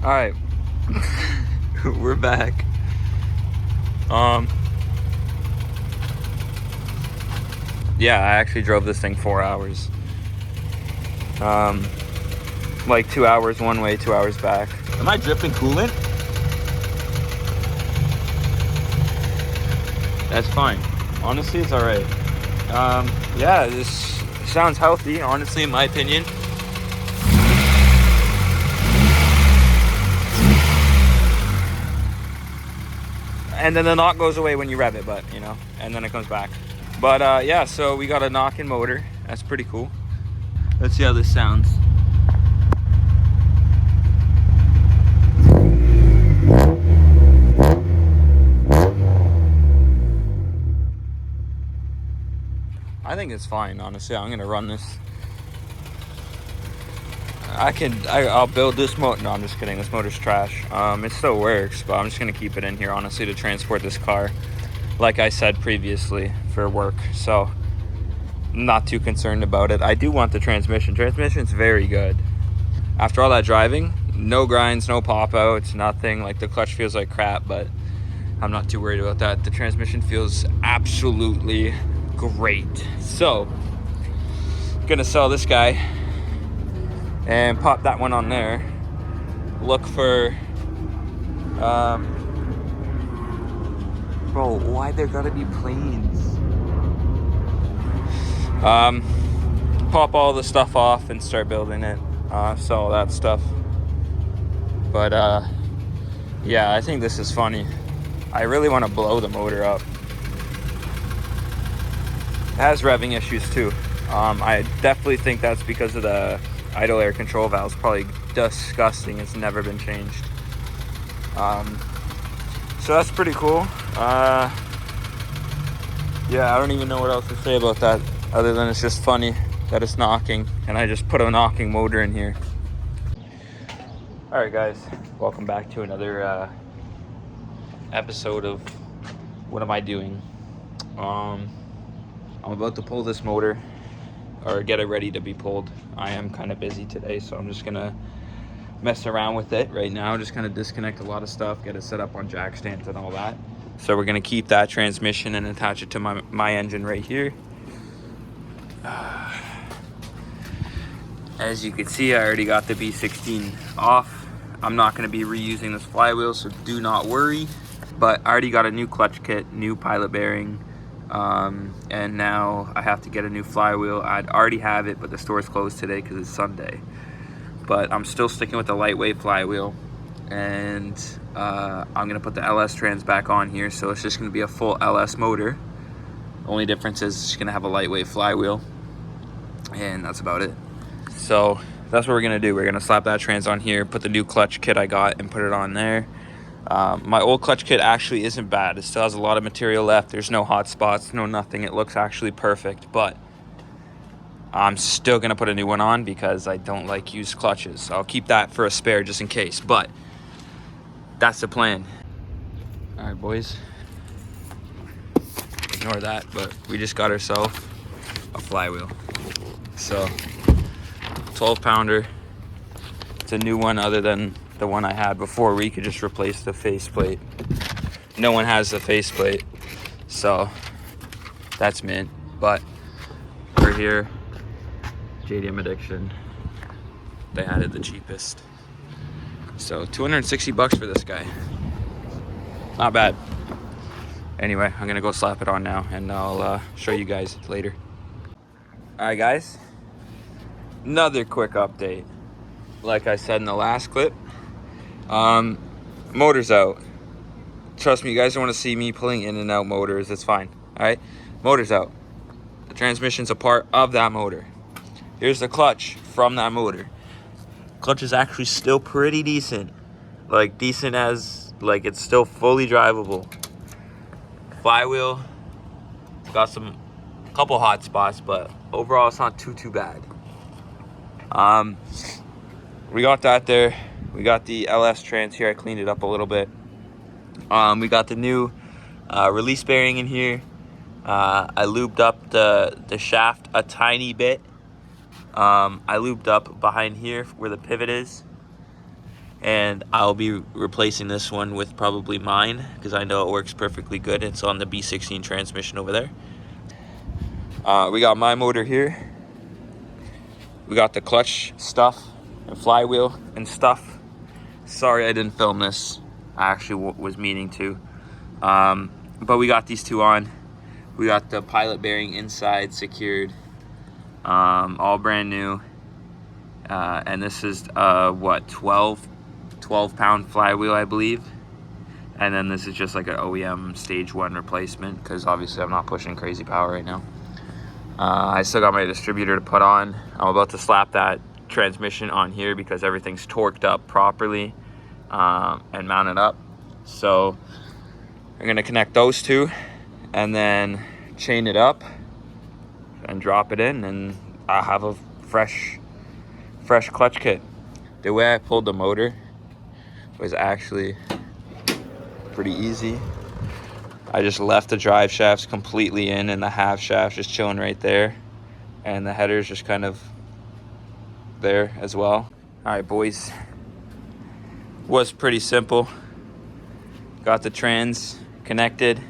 All right, we're back. Yeah, I actually drove this thing 4 hours. Like 2 hours one way, 2 hours back. Am I dripping coolant? That's fine. Honestly, it's all right. Yeah, this sounds healthy, honestly, in my opinion. And then the knock goes away when you rev it, but, you know, and then it comes back. But, yeah, so we got a knock-in motor. That's pretty cool. Let's see how this sounds. I think it's fine, honestly. I'm gonna run this. I'll build this motor. No, I'm just kidding. This motor's trash. It still works, but I'm just gonna keep it in here, honestly, to transport this car, like I said previously, for work. So I'm not too concerned about it. I do want the transmission. Transmission's very good. After all that driving, no grinds, no pop outs, nothing. Like, the clutch feels like crap, but I'm not too worried about that. The transmission feels absolutely great. So gonna sell this guy and pop that one on there. Look for bro, why there gotta be planes? Pop all the stuff off and start building it. Sell all that stuff. But yeah, I think this is funny. I really want to blow the motor up. It has revving issues too. I definitely think that's because of the idle air control valves. Probably disgusting. It's never been changed. So that's pretty cool. Yeah, I don't even know what else to say about that, other than it's just funny that it's knocking, and I just put a knocking motor in here. All right, guys, welcome back to another episode of What Am I Doing? I'm about to pull this motor, or get it ready to be pulled. I am kind of busy today, so I'm just gonna mess around with it right now. Just kind of disconnect a lot of stuff, get it set up on jack stands and all that. So we're gonna keep that transmission and attach it to my engine right here. As you can see, I already got the B16 off. I'm not gonna be reusing this flywheel, so do not worry. But I already got a new clutch kit, new pilot bearing, and now I have to get a new flywheel. I'd already have it, but the store's closed today because it's Sunday. But I'm still sticking with the lightweight flywheel, and I'm gonna put the LS trans back on here, so it's just gonna be a full LS motor. Only difference is it's gonna have a lightweight flywheel, and that's about it. So that's what we're gonna do. We're gonna slap that trans on here, put the new clutch kit I got and put it on there. My old clutch kit actually isn't bad. It still has a lot of material left. There's no hot spots, no nothing. It looks actually perfect, but I'm still gonna put a new one on because I don't like used clutches. I'll keep that for a spare just in case, but that's the plan. All right, boys. Ignore that, but we just got ourselves a flywheel. So 12 pounder. It's a new one other than the one I had before where you could just replace the faceplate. No one has the faceplate, so that's mint. But we're here, JDM Addiction. They had it the cheapest. So $260 for this guy. Not bad. Anyway, I'm gonna go slap it on now and I'll show you guys later. All right, guys. Another quick update. Like I said in the last clip, motor's out. Trust me, you guys don't want to see me pulling in and out motors. It's fine. All right, motor's out. The transmission's a part of that motor. Here's the clutch from that motor. Clutch is actually still pretty decent. Like, decent as, like, it's still fully drivable. Flywheel, it's got a couple hot spots, but overall it's not too bad. We got that there. We got the LS trans here. I cleaned it up a little bit. We got the new release bearing in here. I lubed up the shaft a tiny bit. I lubed up behind here where the pivot is. and I'll be replacing this one with probably mine because I know it works perfectly good. It's on the B16 transmission over there. We got my motor here. We got the clutch stuff and flywheel and stuff. Sorry I didn't film this. I actually was meaning to. But we got these two on. We got the pilot bearing inside secured, all brand new. And this is what, 12 pound flywheel, I believe. And then this is just like an OEM stage 1 replacement because obviously I'm not pushing crazy power right now. I still got my distributor to put on. I'm about to slap that transmission on here because everything's torqued up properly and mounted up. So I'm gonna connect those two and then chain it up and drop it in, and I'll have a fresh clutch kit. The way I pulled the motor was actually pretty easy. I just left the drive shafts completely in and the half shaft just chilling right there, and the header's just kind of there as well. All right, boys, was pretty simple. Got the trans connected.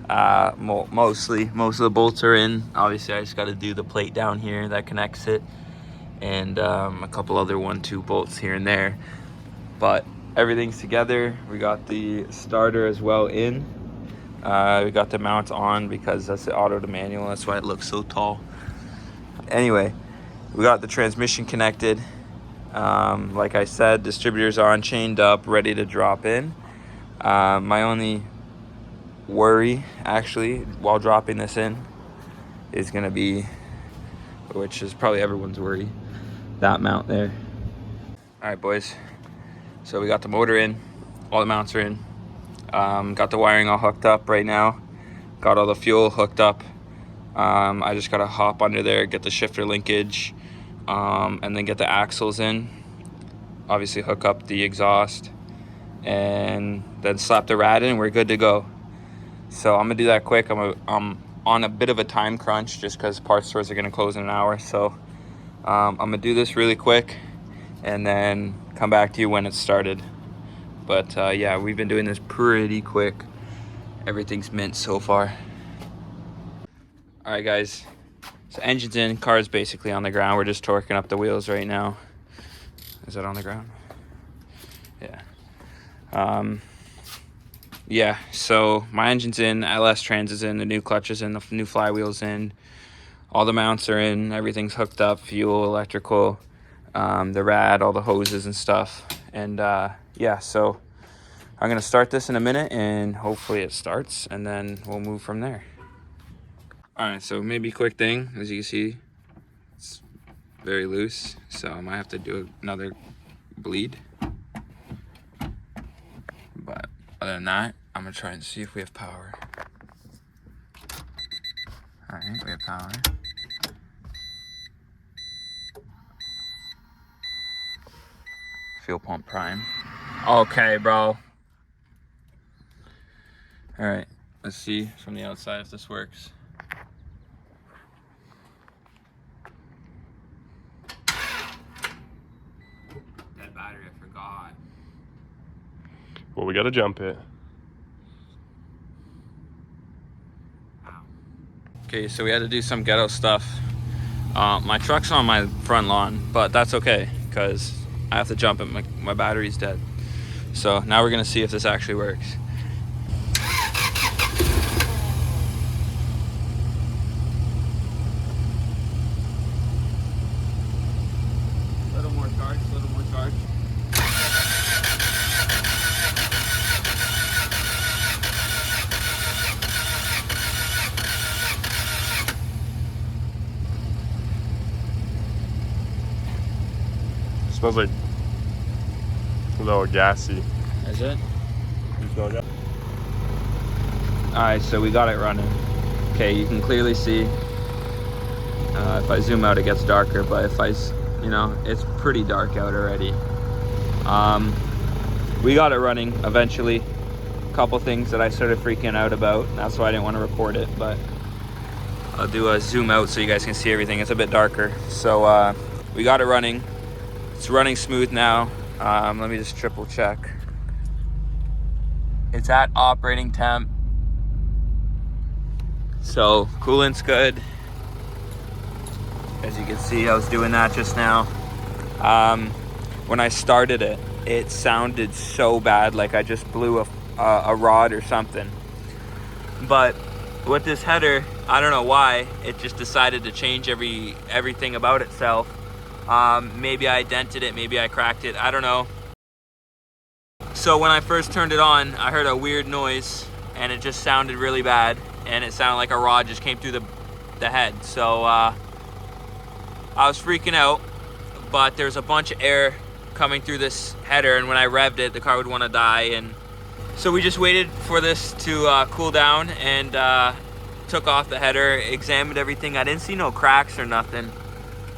Most of the bolts are in. Obviously I just got to do the plate down here that connects it, and a couple other 1-2 bolts here and there, but everything's together. We got the starter as well in. We got the mount on because that's the auto to manual. That's why it looks so tall. Anyway, we got the transmission connected. Like I said, distributor's on, chained up, ready to drop in. My only worry, actually, while dropping this in is going to be, which is probably everyone's worry, that mount there. All right, boys. So we got the motor in. All the mounts are in. Got the wiring all hooked up right now. Got all the fuel hooked up. I just got to hop under there, get the shifter linkage, and then get the axles in. Obviously hook up the exhaust and then slap the rad in. We're good to go. So I'm gonna do that quick. I'm on a bit of a time crunch just because parts stores are gonna close in an hour. So I'm gonna do this really quick and then come back to you when it's started. But yeah, we've been doing this pretty quick. Everything's mint so far. All right, guys. So engine's in, car's basically on the ground. We're just torquing up the wheels right now. Is that on the ground? Yeah. Yeah, so my engine's in, LS trans is in, the new clutch is in, the new flywheel's in, all the mounts are in, everything's hooked up, fuel, electrical, the rad, all the hoses and stuff. And yeah, so I'm gonna start this in a minute and hopefully it starts and then we'll move from there. All right, so maybe a quick thing, as you can see, it's very loose, so I might have to do another bleed. But other than that, I'm gonna try and see if we have power. All right, we have power. Fuel pump prime. Okay, bro. All right, let's see from the outside if this works. Dead battery, I forgot. Well, we gotta jump it. Okay, so we had to do some ghetto stuff. My truck's on my front lawn, but that's okay because I have to jump it. My battery's dead. So now we're gonna see if this actually works. A little more charge, a little more charge. Smells like a little gassy. Is it? You smell gas? Alright, so we got it running. Okay, you can clearly see. If I zoom out, it gets darker, but if you know, it's pretty dark out already. We got it running eventually. A couple things that I started freaking out about. That's why I didn't want to record it, but I'll do a zoom out so you guys can see everything. It's a bit darker. So we got it running. It's running smooth now. Let me just triple check. It's at operating temp. So coolant's good. As you can see, I was doing that just now. When I started it, it sounded so bad, like I just blew a rod or something. But with this header, I don't know why, it just decided to change everything about itself. Maybe I dented it, maybe I cracked it, I don't know. So when I first turned it on, I heard a weird noise and it just sounded really bad, and it sounded like a rod just came through the head. So I was freaking out, but there's a bunch of air coming through this header, and when I revved it, the car would want to die. And so we just waited for this to cool down and took off the header, examined everything. I didn't see no cracks or nothing.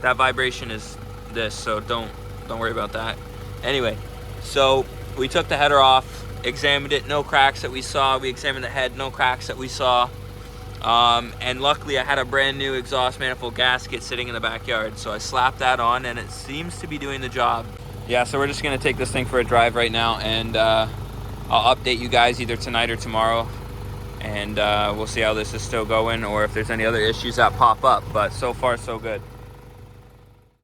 That vibration is this, so don't worry about that. Anyway, so we took the header off, examined it, no cracks that we saw. We examined the head, no cracks that we saw. And luckily I had a brand new exhaust manifold gasket sitting in the backyard, so I slapped that on and it seems to be doing the job. Yeah, so we're just gonna take this thing for a drive right now, and I'll update you guys either tonight or tomorrow, and we'll see how this is still going or if there's any other issues that pop up. But so far so good.